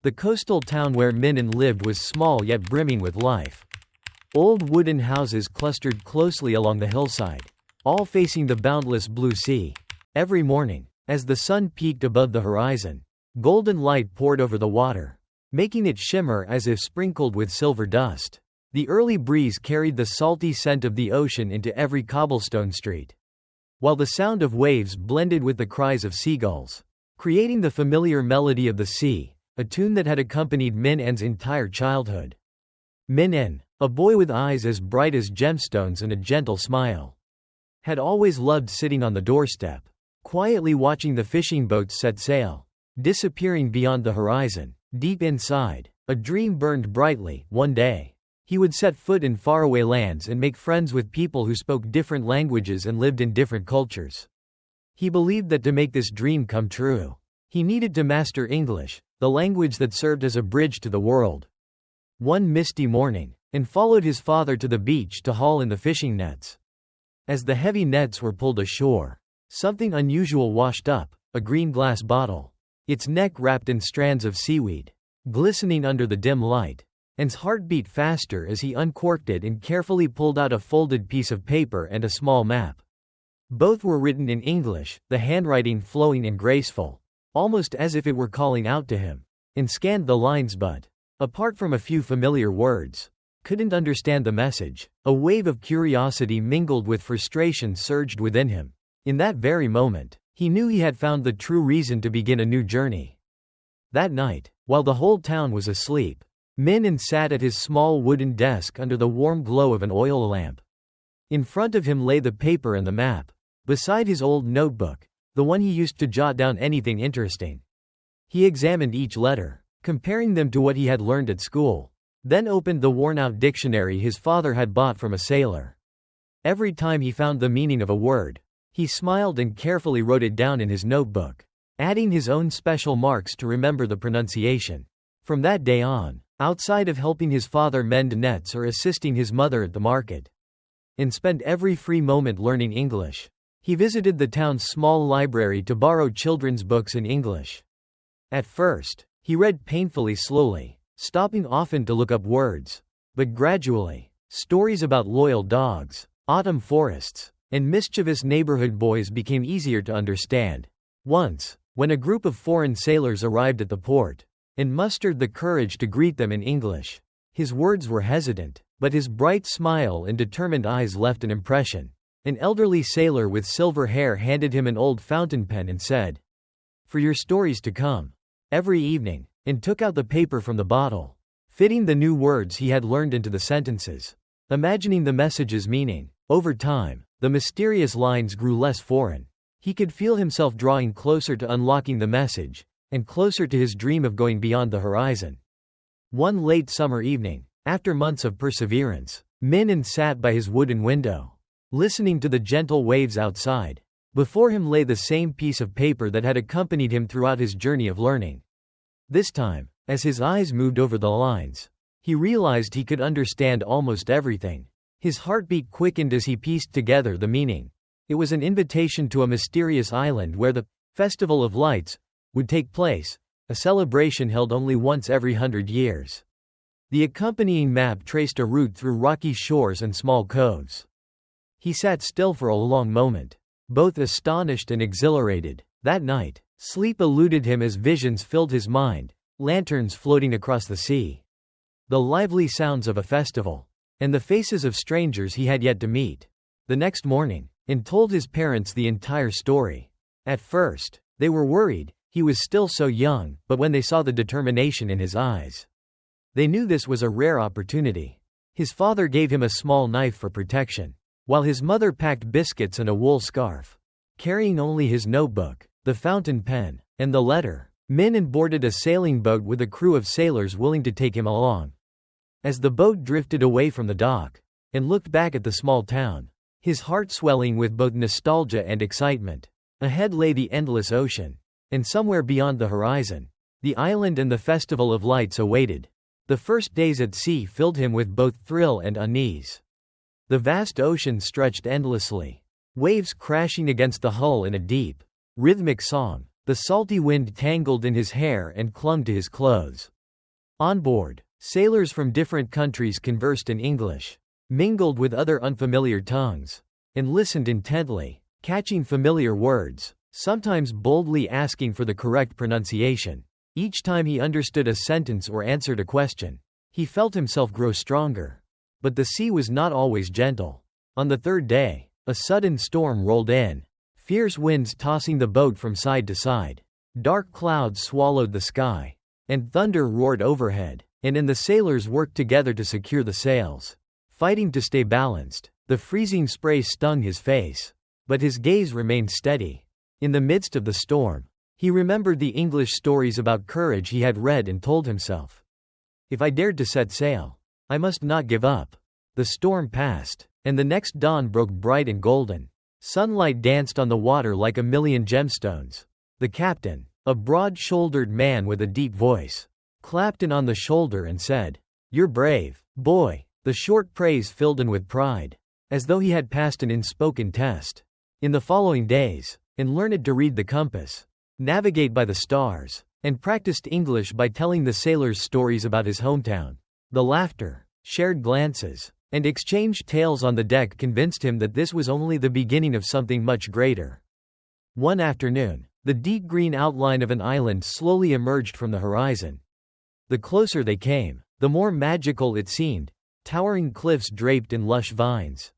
The coastal town where Minh lived was small yet brimming with life. Old wooden houses clustered closely along the hillside, all facing the boundless blue sea. Every morning, as the sun peaked above the horizon, golden light poured over the water, making it shimmer as if sprinkled with silver dust. The early breeze carried the salty scent of the ocean into every cobblestone street, while the sound of waves blended with the cries of seagulls, creating the familiar melody of the sea, a tune that had accompanied Minh's entire childhood. Minh, a boy with eyes as bright as gemstones and a gentle smile, had always loved sitting on the doorstep, quietly watching the fishing boats set sail, disappearing beyond the horizon. Deep inside, a dream burned brightly. One day, he would set foot in faraway lands and make friends with people who spoke different languages and lived in different cultures. He believed that to make this dream come true, he needed to master English, the language that served as a bridge to the world. One misty morning, Minh followed his father to the beach to haul in the fishing nets. As the heavy nets were pulled ashore, something unusual washed up, a green glass bottle, its neck wrapped in strands of seaweed, glistening under the dim light. Minh's heart beat faster as he uncorked it and carefully pulled out a folded piece of paper and a small map. Both were written in English, the handwriting flowing and graceful, almost as if it were calling out to him. Minh scanned the lines but, apart from a few familiar words, couldn't understand the message. A wave of curiosity mingled with frustration surged within him. In that very moment, he knew he had found the true reason to begin a new journey. That night, while the whole town was asleep, Minh sat at his small wooden desk under the warm glow of an oil lamp. In front of him lay the paper and the map, beside his old notebook, the one he used to jot down anything interesting. He examined each letter, comparing them to what he had learned at school, then opened the worn-out dictionary his father had bought from a sailor. Every time he found the meaning of a word, he smiled and carefully wrote it down in his notebook, adding his own special marks to remember the pronunciation. From that day on, outside of helping his father mend nets or assisting his mother at the market, Minh spent every free moment learning English. He visited the town's small library to borrow children's books in English. At first, he read painfully slowly, stopping often to look up words. But gradually, stories about loyal dogs, autumn forests, and mischievous neighborhood boys became easier to understand. Once, when a group of foreign sailors arrived at the port, and mustered the courage to greet them in English. His words were hesitant, but his bright smile and determined eyes left an impression. An elderly sailor with silver hair handed him an old fountain pen and said, "For your stories to come." Every evening, and took out the paper from the bottle, fitting the new words he had learned into the sentences, imagining the message's meaning. Over time, the mysterious lines grew less foreign. He could feel himself drawing closer to unlocking the message, and closer to his dream of going beyond the horizon. One late summer evening, after months of perseverance, Minh sat by his wooden window, listening to the gentle waves outside. Before him lay the same piece of paper that had accompanied him throughout his journey of learning. This time, as his eyes moved over the lines, he realized he could understand almost everything. His heartbeat quickened as he pieced together the meaning. It was an invitation to a mysterious island where the Festival of Lights would take place, a celebration held only once every 100 years. The accompanying map traced a route through rocky shores and small coves. He sat still for a long moment, both astonished and exhilarated. That night, sleep eluded him as visions filled his mind, lanterns floating across the sea, the lively sounds of a festival, and the faces of strangers he had yet to meet. The next morning, Minh told his parents the entire story. At first, they were worried. He was still so young, but when they saw the determination in his eyes, they knew this was a rare opportunity. His father gave him a small knife for protection, while his mother packed biscuits and a wool scarf. Carrying only his notebook, the fountain pen, and the letter, Minh boarded a sailing boat with a crew of sailors willing to take him along. As the boat drifted away from the dock, and looked back at the small town, his heart swelling with both nostalgia and excitement. Ahead lay the endless ocean, and somewhere beyond the horizon, the island and the Festival of Lights awaited. The first days at sea filled him with both thrill and unease. The vast ocean stretched endlessly, waves crashing against the hull in a deep, rhythmic song, The salty wind tangled in his hair and clung to his clothes. On board, sailors from different countries conversed in English, mingled with other unfamiliar tongues, and listened intently, catching familiar words, sometimes boldly asking for the correct pronunciation. Each time he understood a sentence or answered a question, he felt himself grow stronger. But the sea was not always gentle. On the third day, a sudden storm rolled in, fierce winds tossing the boat from side to side. Dark clouds swallowed the sky, and thunder roared overhead, and the sailors worked together to secure the sails, fighting to stay balanced. The freezing spray stung his face, but his gaze remained steady. In the midst of the storm, he remembered the English stories about courage he had read and told himself, "If I dared to set sail, I must not give up." The storm passed, and the next dawn broke bright and golden. Sunlight danced on the water like a million gemstones. The captain, a broad-shouldered man with a deep voice, clapped him on the shoulder and said, "You're brave, boy." The short praise filled him with pride, as though he had passed an unspoken test. In the following days, and learned to read the compass, navigate by the stars, and practiced English by telling the sailors stories about his hometown. The laughter, shared glances, and exchanged tales on the deck convinced him that this was only the beginning of something much greater. One afternoon, the deep green outline of an island slowly emerged from the horizon. The closer they came, the more magical it seemed, towering cliffs draped in lush vines,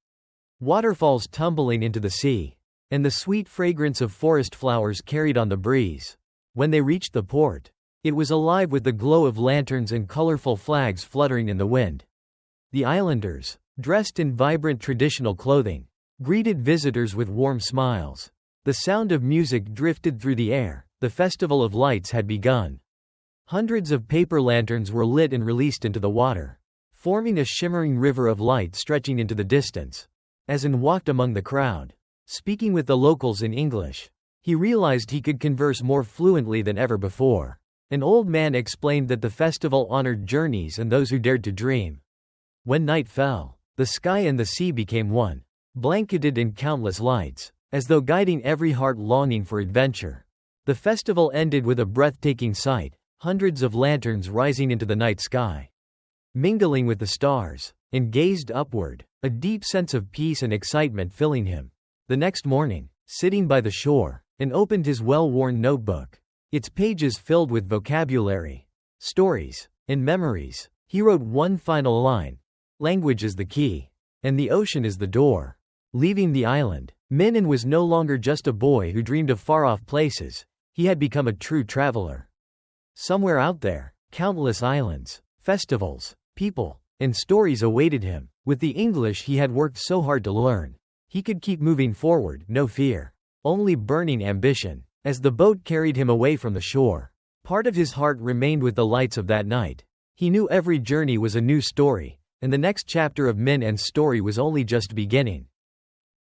waterfalls tumbling into the sea, and the sweet fragrance of forest flowers carried on the breeze. When they reached the port, it was alive with the glow of lanterns and colorful flags fluttering in the wind. The islanders, dressed in vibrant traditional clothing, greeted visitors with warm smiles. The sound of music drifted through the air. The festival of lights had begun. Hundreds of paper lanterns were lit and released into the water, forming a shimmering river of light stretching into the distance. As An walked among the crowd, speaking with the locals in English, he realized he could converse more fluently than ever before. An old man explained that the festival honored journeys and those who dared to dream. When night fell, the sky and the sea became one, blanketed in countless lights, as though guiding every heart longing for adventure. The festival ended with a breathtaking sight, hundreds of lanterns rising into the night sky, mingling with the stars, and gazed upward, a deep sense of peace and excitement filling him. The next morning, sitting by the shore, An opened his well-worn notebook, its pages filled with vocabulary, stories, and memories. He wrote one final line: "Language is the key, and the ocean is the door." Leaving the island, Minh was no longer just a boy who dreamed of far-off places. He had become a true traveler. Somewhere out there, countless islands, festivals, people, and stories awaited him. With the English he had worked so hard to learn, he could keep moving forward, no fear, only burning ambition. As the boat carried him away from the shore, part of his heart remained with the lights of that night. He knew every journey was a new story, and the next chapter of Minh's story was only just beginning.